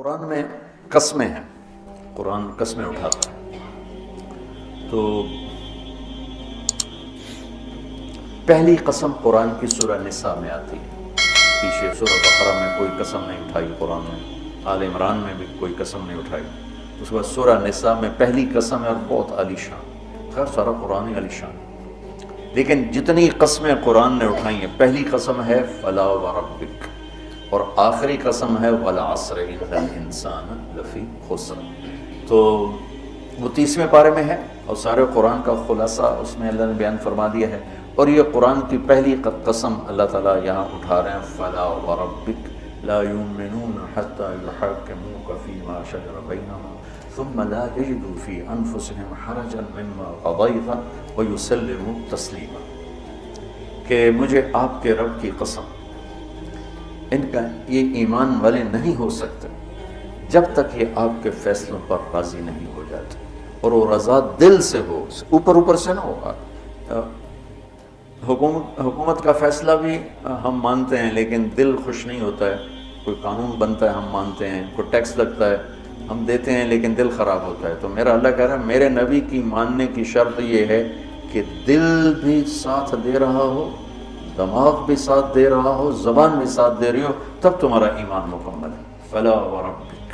قرآن میں قسمیں ہیں، قرآن قسمیں اٹھاتا ہے۔ تو پہلی قسم قرآن کی سورہ نساء میں آتی ہے، پیچھے سورہ بقرہ میں کوئی قسم نہیں اٹھائی، قرآن میں آل عمران میں بھی کوئی قسم نہیں اٹھائی۔ اس کے بعد سورہ نساء میں پہلی قسم ہے اور بہت عالی شان، خیر سارا قرآن ہی عالی شان، لیکن جتنی قسمیں قرآن نے اٹھائی ہیں، پہلی قسم ہے فلا وربک، اور آخری قسم ہے والعصر ان الانسان لفی خسر۔ تو وہ 30ویں پارے میں ہے اور سارے قرآن کا خلاصہ اس میں اللہ نے بیان فرما دیا ہے، اور یہ قرآن کی پہلی قسم اللہ تعالیٰ یہاں اٹھا رہے ہیں، فلا وربک لا یؤمنون حتی یحکموک فیما شجر بینہم ثم لا یجدوا فی انفسہم حرجا مما قضیت ویسلموا تسلیما، کہ مجھے آپ کے رب کی قسم، ان کا یہ ایمان والے نہیں ہو سکتے جب تک یہ آپ کے فیصلوں پر راضی نہیں ہو جاتے، اور وہ رضا دل سے ہو، اوپر سے نہ ہوگا۔ حکومت کا فیصلہ بھی ہم مانتے ہیں لیکن دل خوش نہیں ہوتا ہے، کوئی قانون بنتا ہے ہم مانتے ہیں، کوئی ٹیکس لگتا ہے ہم دیتے ہیں لیکن دل خراب ہوتا ہے۔ تو میرا اللہ کہہ رہا ہے میرے نبی کی ماننے کی شرط یہ ہے کہ دل بھی ساتھ دے رہا ہو، دماغ بھی ساتھ دے رہا ہو، زبان بھی ساتھ دے رہی ہو، تب تمہارا ایمان مکمل ہے۔ فلا وربک،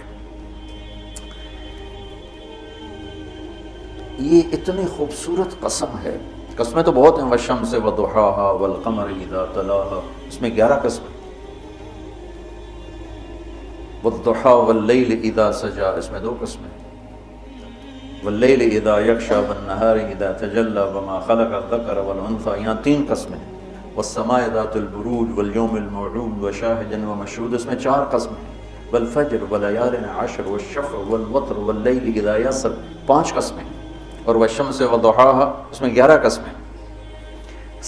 یہ اتنی خوبصورت قسم ہے۔ قسمیں تو بہت ہیں، والشمس وضحاها والقمر اذا تلاها، اس میں 11 قسمیں، والضحى واللیل اذا سجا، اس میں 2 قسمیں، واللیل اذا یغشی والنہار اذا تجلی وما خلق الذکر والانثی، یہاں 3 قسمیں، والسماء ذات البروج واليوم الموعود وشاہد ومشہود، اس میں 4 قسمیں، والفجر وليال عشر والشفع والوتر واللیل اذا یسر، 5 قسمیں، اور والشمس وضحاها، اس میں 11 قسمیں۔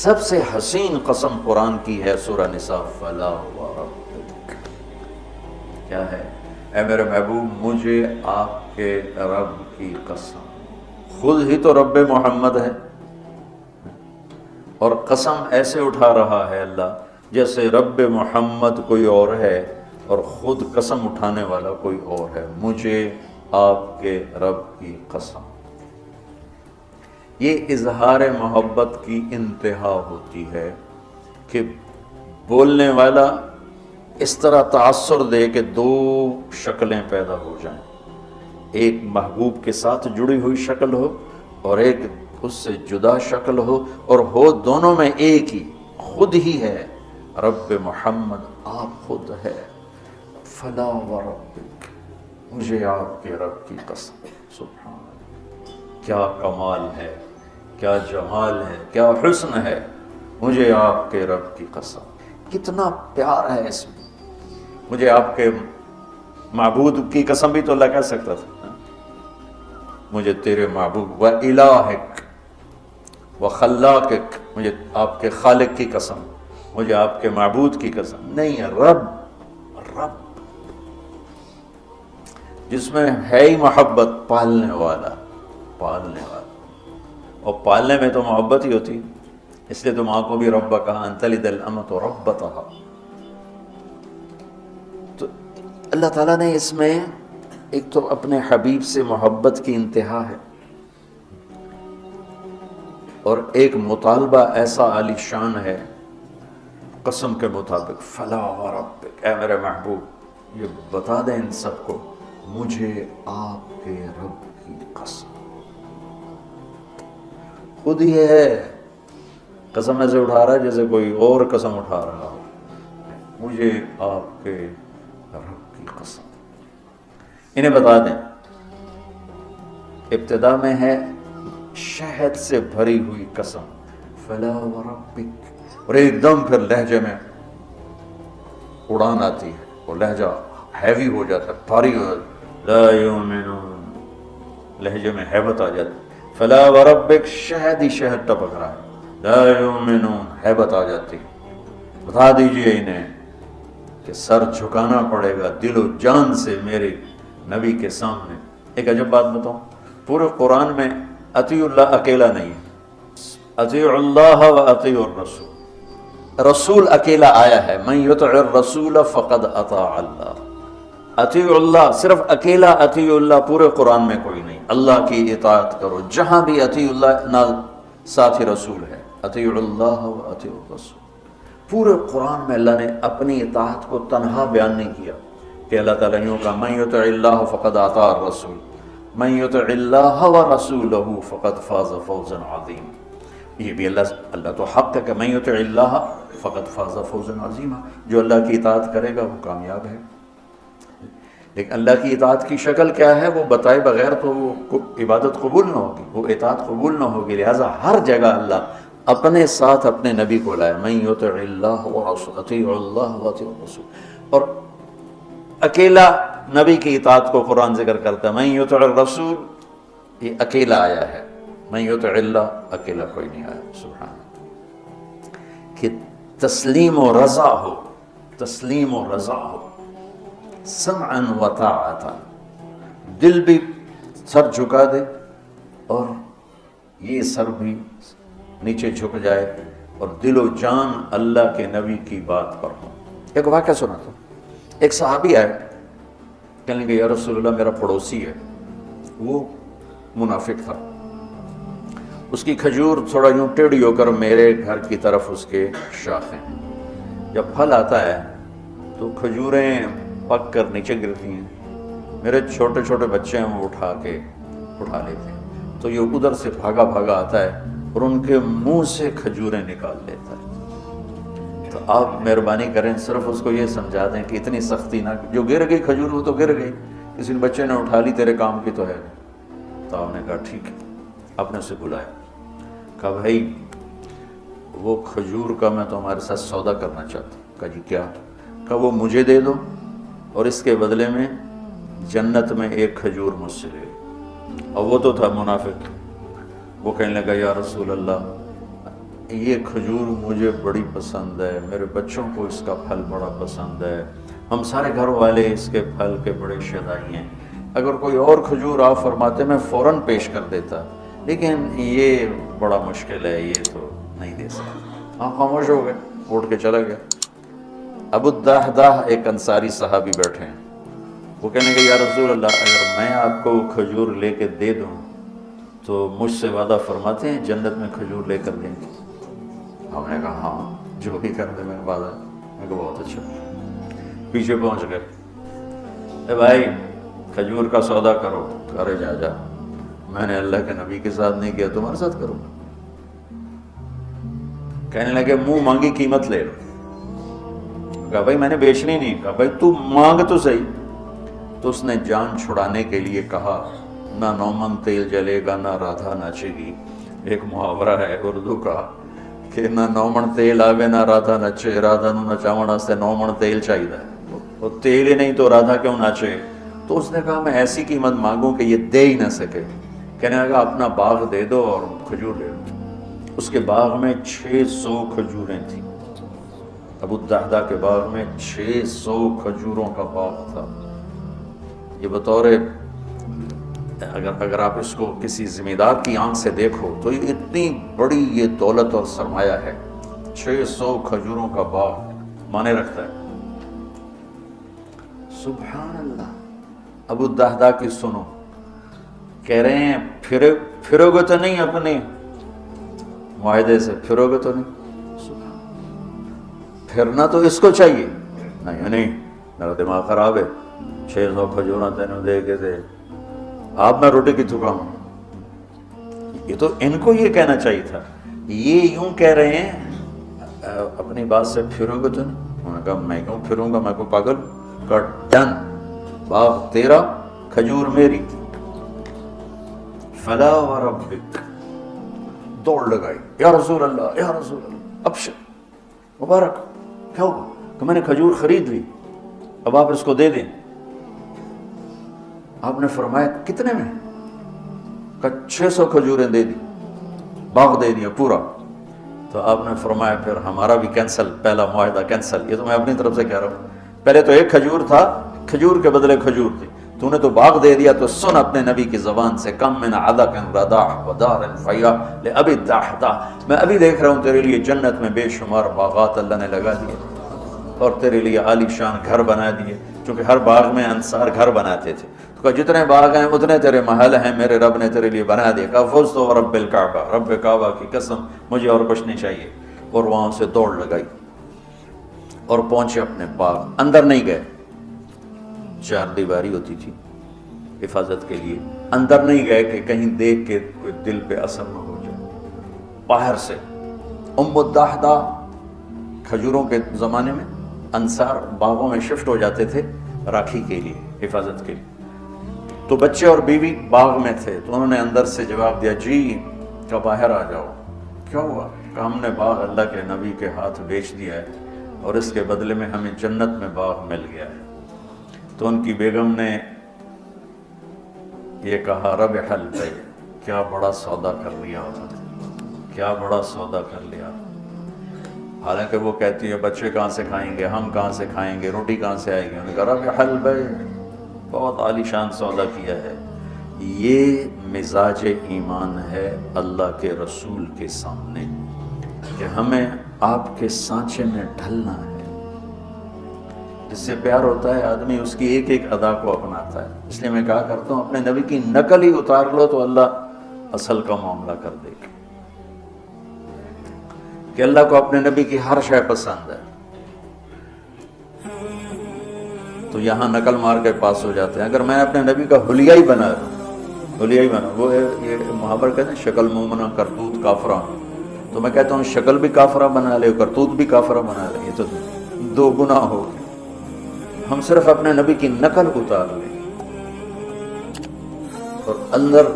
سب سے حسین قسم قرآن کی ہے سورہ نساء، فلا وربک، کیا ہے؟ اے میرے محبوب مجھے آپ کے رب کی قسم، خود ہی تو رب محمد ہے، اور قسم ایسے اٹھا رہا ہے اللہ جیسے رب محمد کوئی اور ہے اور خود قسم اٹھانے والا کوئی اور ہے، مجھے آپ کے رب کی قسم۔ یہ اظہار محبت کی انتہا ہوتی ہے کہ بولنے والا اس طرح تاثر دے کہ 2 شکلیں پیدا ہو جائیں، ایک محبوب کے ساتھ جڑی ہوئی شکل ہو اور ایک اس سے جدا شکل ہو، اور ہو دونوں میں ایک ہی، خود ہی ہے، رب محمد آپ خود ہے۔ فلا وربک، مجھے آپ کے رب کی قسم، سبحان اللہ، کیا کمال ہے، کیا جمال ہے، کیا حسن ہے، مجھے آپ کے رب کی قسم، کتنا پیار ہے اس میں۔ مجھے آپ کے معبود کی قسم بھی تو اللہ کہہ سکتا تھا، مجھے تیرے معبود و الہک و خلاقک، مجھے آپ کے خالق کی قسم، مجھے آپ کے معبود کی قسم نہیں ہے، رب جس میں ہے ہی محبت، پالنے والا، اور پالنے میں تو محبت ہی ہوتی، اس لیے تو ماں کو بھی رب کہا، انت لد الامۃ ربتہا۔ تو اللہ تعالیٰ نے اس میں ایک تو اپنے حبیب سے محبت کی انتہا ہے، اور ایک مطالبہ ایسا عالی شان ہے قسم کے مطابق، فلا وربک، اے میرے محبوب یہ بتا دیں ان سب کو، مجھے آپ کے رب کی قسم، خود ہی ہے، قسم ایسے اٹھا رہا ہے جیسے کوئی اور قسم اٹھا رہا ہو، مجھے آپ کے رب کی قسم۔ انہیں بتا دیں، ابتدا میں ہے شہد سے بھری ہوئی قسم، فلا وربک، اور ایک دم پھر لہجے میں اڑان آتی ہے، وہ لہجہ ہیوی ہو جاتا ہے، بھاری ہو جاتا ہے، لا یؤمنون، لہجے میں ہیبت آ جاتی، فلا وربک، شہد ہی شہد ٹپک رہا ہے، لا یؤمنون، ہیبت آ جاتی، بتا دیجئے انہیں کہ سر جھکانا پڑے گا دل و جان سے میرے نبی کے سامنے۔ ایک عجب بات بتاؤں، پورے قرآن میں اطیع اللہ اکیلا نہیں ہے، اطیع اللہ و اطیع الرسول، رسول اکیلا آیا ہے، من یطع الرسول فقد اطاع اللہ، اطیع اللہ، صرف اکیلا اطیع اللہ پورے قرآن میں کوئی نہیں، اللہ کی اطاعت کرو، جہاں بھی اطیع اللہ نہ ساتھ ہی رسول ہے، اطیع اللہ و اطیع الرسول۔ پورے قرآن میں اللہ نے اپنی اطاعت کو تنہا بیان نہیں کیا کہ اللہ تعالیٰ نے کہا من یطع اللہ فقد اطاع الرسول، من یطع اللہ ورسولہ فقد فاز فوزا عظیما۔ یہ بھی اللہ تو حق ہے کہ من یطع اللہ فقد فاز فوزا عظیما، جو اللہ کی اطاعت کرے گا وہ کامیاب ہے۔ لیکن اللہ کی اطاعت کی شکل کیا ہے وہ بتائے بغیر تو وہ عبادت قبول نہ ہوگی، وہ اطاعت قبول نہ ہوگی، لہٰذا ہر جگہ اللہ اپنے ساتھ اپنے نبی کو لائے، من یطع اللہ ورسول، اطیع اللہ واطیع الرسول۔ اور اکیلا نبی کی اطاعت کو قرآن ذکر کرتا ہے، من یطع الرسول یہ اکیلا آیا ہے، من یطع اللہ اکیلا کوئی نہیں آیا، سبحان اللہ۔ کہ تسلیم و رضا ہو، تسلیم و رضا ہو، سمعا و طاعتا، دل بھی سر جھکا دے اور یہ سر بھی نیچے جھک جائے اور دل و جان اللہ کے نبی کی بات پر ہو۔ ایک واقعہ سنا تھا، ایک صحابی آئے، کہنے کہ یا رسول اللہ میرا پڑوسی ہے، وہ منافق تھا، اس کی کھجور تھوڑا یوں ٹیڑھی ہو کر میرے گھر کی طرف اس کے شاخیں ہیں، جب پھل آتا ہے تو کھجوریں پک کر نیچے گرتی ہیں، میرے چھوٹے چھوٹے بچے ہیں وہ اٹھا لیتے ہیں، تو یہ ادھر سے بھاگا بھاگا آتا ہے اور ان کے منہ سے کھجوریں نکال لیتا ہے۔ تو آپ مہربانی کریں صرف اس کو یہ سمجھا دیں کہ اتنی سختی نہ، جو گر گئی کھجور وہ تو گر گئی، کسی بچے نے اٹھا لی تیرے کام کی تو ہے۔ تو آپ نے کہا ٹھیک ہے، آپ نے اسے بلایا، کہا بھائی وہ کھجور کا میں تمہارے ساتھ سودا کرنا چاہتا ہوں۔ کہا جی کیا؟ کہا وہ مجھے دے دو اور اس کے بدلے میں جنت میں ایک کھجور مجھ سے لے لو۔ اور وہ تو تھا منافق، وہ کہنے لگا یا رسول اللہ یہ کھجور مجھے بڑی پسند ہے، میرے بچوں کو اس کا پھل بڑا پسند ہے، ہم سارے گھر والے اس کے پھل کے بڑے شیدائی ہیں، اگر کوئی اور کھجور آپ فرماتے میں فوراً پیش کر دیتا، لیکن یہ بڑا مشکل ہے، یہ تو نہیں دے سکتا۔ آپ خاموش ہو گئے، اٹھ کے چلا گیا۔ ابو الدحداح ایک انصاری صحابی بیٹھے ہیں، وہ کہنے کہ یا رسول اللہ اگر میں آپ کو کھجور لے کے دے دوں تو مجھ سے وعدہ فرماتے ہیں جنت میں کھجور لے کر دیں گے؟ ہم نے کہا ہاں جو بھی کر دے میں وعدہ۔ میں کہا بہت اچھا۔ پیچھے پہنچ گئے، اے بھائی کھجور کا سودا کرو۔ ارے جا میں نے اللہ کے نبی کے ساتھ نہیں کیا، تمہارے ساتھ کروں۔ کہنے لگے منہ مانگی قیمت لے لو۔ کہا بھائی میں نے بیچنی نہیں۔ کہا بھائی تو مانگ تو صحیح۔ تو اس نے جان چھڑانے کے لیے کہا نہ نومن تیل جلے گا نہ رادھا ناچے گی۔ ایک محاورہ ہے اردو کا کہ نہ نومن تیل آوے نہ رادھا نچے، رادھا نو نچاون واسطے نومن تیل چاہیے، وہ تیل ہی نہیں تو رادھا کیوں ناچے؟ تو اس نے کہا میں ایسی قیمت مانگوں کہ یہ دے ہی نہ سکے۔ کہنے لگا اپنا باغ دے دو اور کھجور لے لو۔ اس کے باغ میں 600 کھجوریں تھیں، ابو الدحداح کے باغ میں 600 کھجوروں کا باغ تھا۔ یہ بطور اگر آپ اس کو کسی ذمہ دار کی آنکھ سے دیکھو تو یہ اتنی بڑی یہ دولت اور سرمایہ ہے، 600 کھجوروں کا باغ مانے رکھتا ہے۔ سبحان اللہ۔ ابو الدحداح کی سنو، کہہ رہے ہیں پھرو گے تو نہیں، اپنے معاہدے سے پھرو گے تو نہیں؟ پھرنا تو اس کو چاہیے۔ نہیں میرا دماغ خراب ہے، 600 کھجوریں تینوں دے کے دے، آپ میں روٹی کی تھکاؤں۔ یہ تو ان کو یہ کہنا چاہیے تھا، یہ یوں کہہ رہے ہیں اپنی بات سے پھرو گے تو نہیں؟ انہوں نے کہا میں کیوں پھروں گا، میں کو پاگل؟ کا ڈن، باغ تیرا کھجور میری۔ فلا وربک، دوڑ لگائی، یا رسول اللہ یا رسول اللہ، ابشر مبارک، کیا ہوا؟ کہ میں نے کھجور خرید لی، اب آپ اس کو دے دیں۔ آپ نے فرمایا کتنے میں؟ کہ 600 کھجوریں دے دی، باغ دے دیا پورا۔ تو آپ نے فرمایا پھر ہمارا بھی کینسل، پہلا معاہدہ کینسل۔ یہ تو میں اپنی طرف سے کہہ رہا ہوں، پہلے تو ایک کھجور تھا، کھجور کے بدلے کھجور تھی، تو نے تو باغ دے دیا، تو سن اپنے نبی کی زبان سے، کم من عدق رداح ودار فیا لابی الدحداح، میں ابھی دیکھ رہا ہوں تیرے لیے جنت میں بے شمار باغات اللہ نے لگا دیے اور تیرے لیے عالی شان گھر بنا دیے، چونکہ ہر باغ میں انصار گھر بناتے تھے، تو کہا جتنے باغ ہیں اتنے تیرے محل ہیں، میرے رب نے تیرے لیے بنا دیا۔ کہا فزت ورب الکعبہ، رب کعبہ کی قسم مجھے اور کچھ نہیں چاہیے، اور وہاں سے دوڑ لگائی اور پہنچے اپنے باغ۔ اندر نہیں گئے، چار دیواری ہوتی تھی حفاظت کے لیے، اندر نہیں گئے کہ کہیں دیکھ کے کوئی دل پہ اثر نہ ہو جائے۔ باہر سے ام الدحدہ، کھجوروں کے زمانے میں انصار باغوں میں شفٹ ہو جاتے تھے راکھی کے لیے، حفاظت کے لیے، تو بچے اور بیوی باغ میں تھے، تو انہوں نے اندر سے جواب دیا جی کیا باہر آ جاؤ۔ کیا ہوا؟ کہ ہم نے باغ اللہ کے نبی کے ہاتھ بیچ دیا ہے اور اس کے بدلے میں ہمیں جنت میں باغ مل گیا ہے۔ تو ان کی بیگم نے یہ کہا رب حل بے، کیا بڑا سودا کر لیا انہوں نے، کیا بڑا سودا کر لیا۔ حالانکہ وہ کہتی ہے بچے کہاں سے کھائیں گے، ہم کہاں سے کھائیں گے، روٹی کہاں سے آئے گی۔ انہوں نے کہا رب حل بے، بہت عالی شان سودا کیا ہے۔ یہ مزاج ایمان ہے اللہ کے رسول کے سامنے کہ ہمیں آپ کے سانچے میں ڈھلنا ہے۔ جس سے پیار ہوتا ہے آدمی اس کی ایک ایک ادا کو اپناتا ہے۔ اس لیے میں کہا کرتا ہوں اپنے نبی کی نقل ہی اتار لو تو اللہ اصل کا معاملہ کر دے گا، کہ اللہ کو اپنے نبی کی ہر شے پسند ہے۔ تو یہاں نقل مار کے پاس ہو جاتے ہیں۔ اگر میں اپنے نبی کا حلیہ ہی بنا لوں، حلیہ ہی بنا، وہ یہ محاور کہتے ہیں شکل مومنہ کرتوت کافرہ، تو میں کہتا ہوں شکل بھی کافرہ بنا لے، کرتوت بھی کافرہ بنا لے، یہ تو دو گناہ ہو گئے۔ ہم صرف اپنے نبی کی نقل اتار لیں اور اندر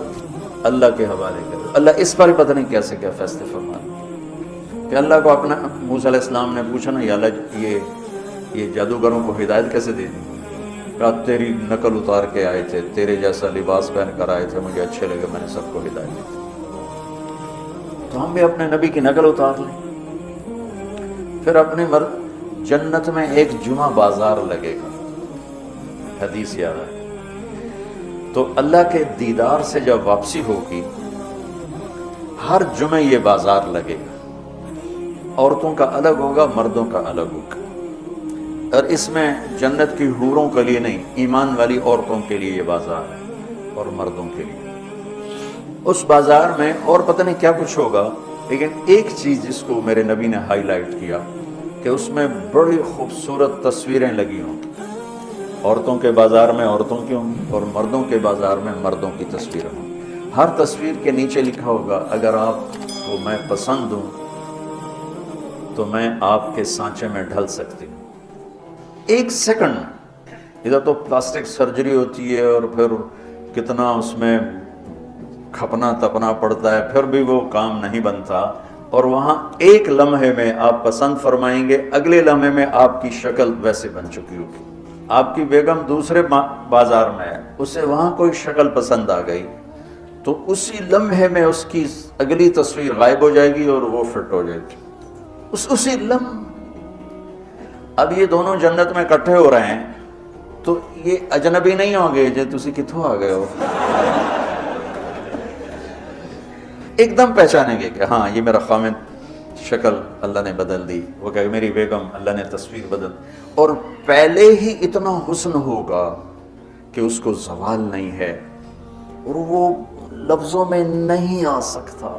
اللہ کے حوالے کریں۔ اللہ اس پر پتہ نہیں کیسے کیا فیصلے فرماتے کہ اللہ کو اپنا، موسیٰ علیہ السلام نے پوچھا نا یا اللہ یہ جادوگروں کو ہدایت کیسے دے دی؟ کہا تیری نقل اتار کے آئے تھے، تیرے جیسا لباس پہن کر آئے تھے، مجھے اچھے لگے، میں نے سب کو ہدایت دی۔ تو ہم بھی اپنے نبی کی نقل اتار لیں۔ پھر اپنے جنت میں ایک جمعہ بازار لگے گا، حدیث یاد ہے، تو اللہ کے دیدار سے جب واپسی ہوگی ہر جمعہ یہ بازار لگے گا، عورتوں کا الگ ہوگا، مردوں کا الگ ہوگا، اور اس میں جنت کی حوروں کے لیے نہیں، ایمان والی عورتوں کے لیے یہ بازار ہے اور مردوں کے لیے۔ اس بازار میں اور پتہ نہیں کیا کچھ ہوگا، لیکن ایک چیز جس کو میرے نبی نے ہائی لائٹ کیا کہ اس میں بڑی خوبصورت تصویریں لگی ہوں گی۔ عورتوں کے بازار میں عورتوں کی ہوں گی اور مردوں کے بازار میں مردوں کی تصویریں ہوں گی۔ ہر تصویر کے نیچے لکھا ہوگا اگر آپ کو میں پسند ہوں تو میں آپ کے سانچے میں ڈھل سکتی ہوں۔ ایک سیکنڈ میں ادھر تو پلاسٹک سرجری ہوتی ہے اور پھر کتنا اس میں کھپنا تپنا پڑتا ہے، پھر بھی وہ کام نہیں بنتا، اور وہاں ایک لمحے میں آپ پسند فرمائیں گے، اگلے لمحے میں آپ کی شکل ویسے بن چکی ہوگی۔ آپ کی بیگم دوسرے بازار میں ہے، اسے وہاں کوئی شکل پسند آ گئی تو اسی لمحے میں اس کی اگلی تصویر غائب ہو جائے گی اور وہ فٹ ہو جائے گی اسی لمحے۔ اب یہ دونوں جنت میں اکٹھے ہو رہے ہیں تو یہ اجنبی نہیں ہوں گے جو تسی کتھوں آ گئے ہو، ایک دم پہچانیں گے کہ ہاں یہ میرا خامد، شکل اللہ نے بدل دی، وہ کہ میری بیگم اللہ نے تصویر بدل، اور پہلے ہی اتنا حسن ہوگا کہ اس کو زوال نہیں ہے اور وہ لفظوں میں نہیں آ سکتا۔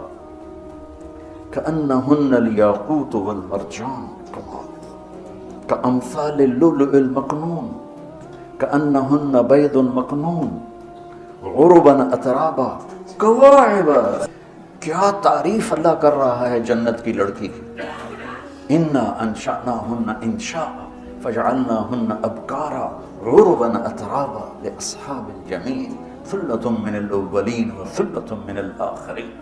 كأنهن الياقوت والمرجان كأمثال اللؤلؤ المكنون كأنهن بيض مكنون غربا اترابا كواعب۔ کیا تعریف اللہ کر رہا ہے جنت کی لڑکی کی۔ انا انشأناہن انشاء فجعلناہن ابکارا عربا اترابا لاصحاب الجحیم ثلۃ من الاولین وثلۃ من الاخرین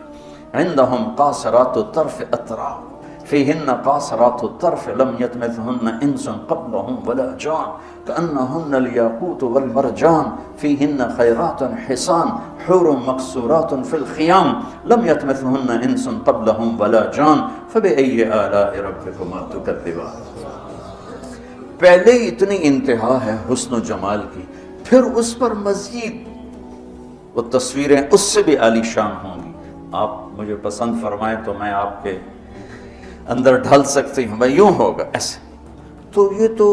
عندهم قاصرات الطرف اتراب فيهن قاصرات الطرف لم يطمثهن انس قبلهم ولا جان كأنهن الياقوت والمرجان فيهن خيرات حسان حور مقصورات في الخيام لم يطمثهن انس قبلهم ولا جان فبأي آلاء ربكما تكذبان۔ پہلے اتنی انتہا ہے حسن و جمال کی، پھر اس پر مزید وہ تصویریں اس سے بھی عالی شان ہوں گی۔ آپ مجھے پسند فرمائیں تو میں آپ کے اندر ڈھل سکتی ہوں، میں یوں ہوگا ایسے۔ تو یہ تو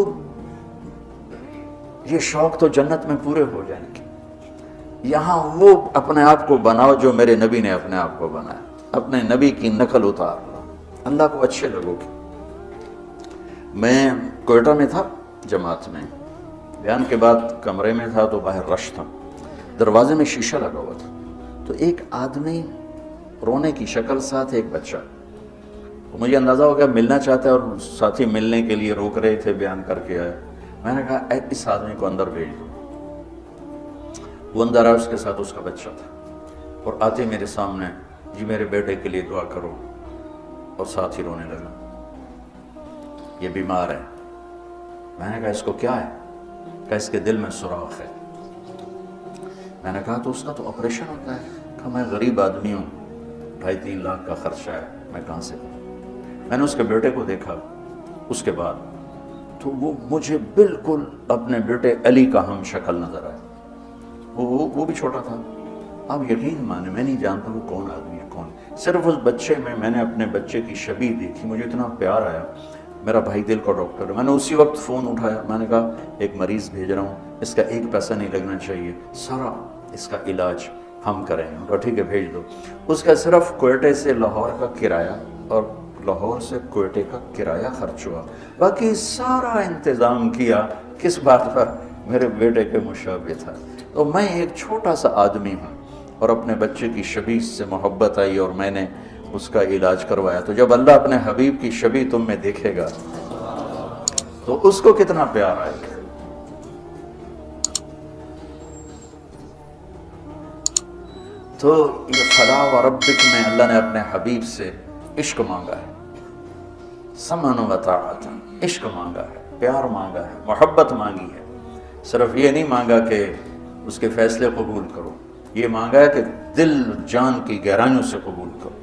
یہ شوق تو جنت میں پورے ہو جائیں گے. یہاں وہ اپنے آپ کو بناؤ جو میرے نبی نے اپنے آپ کو بنایا. اپنے نبی کی نقل اتار لو, اللہ کو اچھے لگو گے. میں کوئٹہ میں تھا جماعت میں, بیان کے بعد کمرے میں تھا تو باہر رش تھا, دروازے میں شیشہ لگا ہوا تھا. تو ایک آدمی رونے کی شکل ساتھ ایک بچہ, مجھے اندازہ ہو گیا ملنا چاہتا ہے اور ساتھی ملنے کے لیے روک رہے تھے, بیان کر کے آئے. میں نے کہا اس آدمی کو اندر بھیج دو. وہ اندر آیا, اس کے ساتھ اس کا بچہ تھا, اور آتے میرے سامنے, جی میرے بیٹے کے لیے دعا کرو, اور ساتھ ہی رونے لگا. یہ بیمار ہے. میں نے کہا اس کو کیا ہے؟ کہ اس کے دل میں سوراخ ہے. میں نے کہا تو اس کا تو آپریشن ہوتا ہے. کہا میں غریب آدمی ہوں, 2.5-3 لاکھ کا خرچہ ہے, میں کہاں سے دوں؟ میں نے اس کے بیٹے کو دیکھا اس کے بعد, تو وہ مجھے بالکل اپنے بیٹے علی کا ہم شکل نظر آیا. وہ بھی چھوٹا تھا. آپ یقین مانے میں نہیں جانتا وہ کون آدمی ہے کون. صرف اس بچے میں نے اپنے بچے کی شبیہ دیکھی, مجھے اتنا پیار آیا. میرا بھائی دل کا ڈاکٹر ہے. میں نے اسی وقت فون اٹھایا, میں نے کہا ایک مریض بھیج رہا ہوں, اس کا 1 پیسہ نہیں لگنا چاہیے, سارا اس کا علاج ہم کریں گے. کہا ٹھیک ہے بھیج دو. اس کا صرف کوئٹے سے لاہور کا کرایہ اور لاہور سے کوئٹے کا کرایہ خرچ ہوا, باقی سارا انتظام کیا کس بات پر؟ میرے بیٹے کے مشابہ تھا. تو میں ایک چھوٹا سا آدمی ہوں, اور اپنے بچے کی شبیہ سے محبت آئی اور میں نے اس کا علاج کروایا. تو جب اللہ اپنے حبیب کی شبیہ تم میں دیکھے گا تو اس کو کتنا پیار آئے گا. تو یہ فلا و ربک میں اللہ نے اپنے حبیب سے عشق مانگا ہے, سمعن و طاعت, عشق مانگا ہے, پیار مانگا ہے, محبت مانگی ہے. صرف یہ نہیں مانگا کہ اس کے فیصلے قبول کرو, یہ مانگا ہے کہ دل جان کی گہرائیوں سے قبول کرو.